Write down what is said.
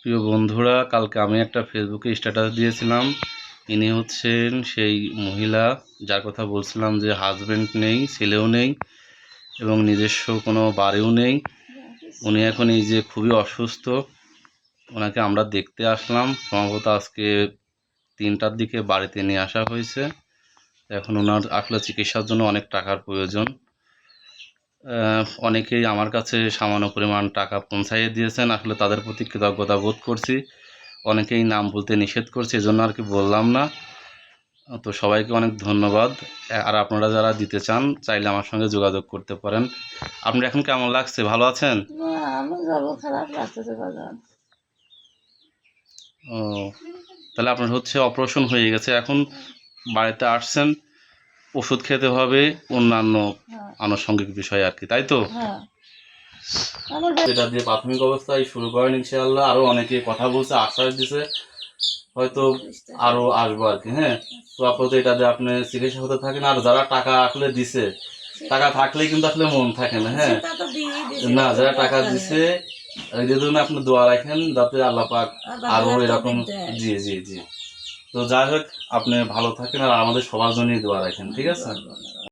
প্রিয় বন্ধুরা, কালকে আমি একটা ফেসবুকে স্ট্যাটাস দিয়েছিলাম। ইনি হচ্ছেন সেই মহিলা যার কথা বলছিলাম যে হাজব্যান্ড নেই, ছেলেও নেই এবং নিজস্ব কোনো বাড়িও নেই। উনি এখন এই যে খুবই অসুস্থ, ওনাকে আমরা দেখতে আসলাম। সম্ভবত আজকে 3টার দিকে বাড়িতে নিয়ে আসা হয়েছে। এখন ওনার আসলে চিকিৎসার জন্য অনেক টাকার প্রয়োজন। অনেকেই আমার কাছে সামান্য পরিমাণ টাকা পৌঁছাইয়ে দিয়েছেন, আসলে তাদের প্রতি কৃতজ্ঞতা বোধ করছি। অনেকেই নাম বলতে নিষেধ করছে, এজন্য আর কি বললাম না। তো সবাইকে অনেক ধন্যবাদ। আর আপনারা যারা দিতে চান চাইলে আমার সঙ্গে যোগাযোগ করতে পারেন। আপনার এখন কেমন লাগছে, ভালো আছেন? খারাপ লাগতেছে বাজার। ও, তাহলে আপনার হচ্ছে অপারেশন হয়ে গেছে, এখন বাড়িতে আসছেন, ওষুধ খেতে হবে, অন্যান্য আনুষঙ্গিক বিষয় আর কি, তাই তো? এটা দিয়ে প্রাথমিক অবস্থায় শুরু করেন, ইনশাআল্লাহ আরো অনেকে কথা বলছে, আশ্বাস দিছে, হয়তো আরো আসবো আর কি। হ্যাঁ, তো আপাতত এটা দিয়ে আপনি চিকিৎসা হতে থাকেন। আর যারা টাকা আসলে দিছে, টাকা থাকলেই কিন্তু আসলে মন থাকে না। হ্যাঁ, না, যারা টাকা দিছে এই জন্য আপনি দোয়া রাখেন যাতে আল্লাহ পাক আরো এরকম। জি জি জি। তো যাই হোক, আপনি ভালো থাকেন আর আমাদের সবার জন্যই দোয়া রাখেন, ঠিক আছে?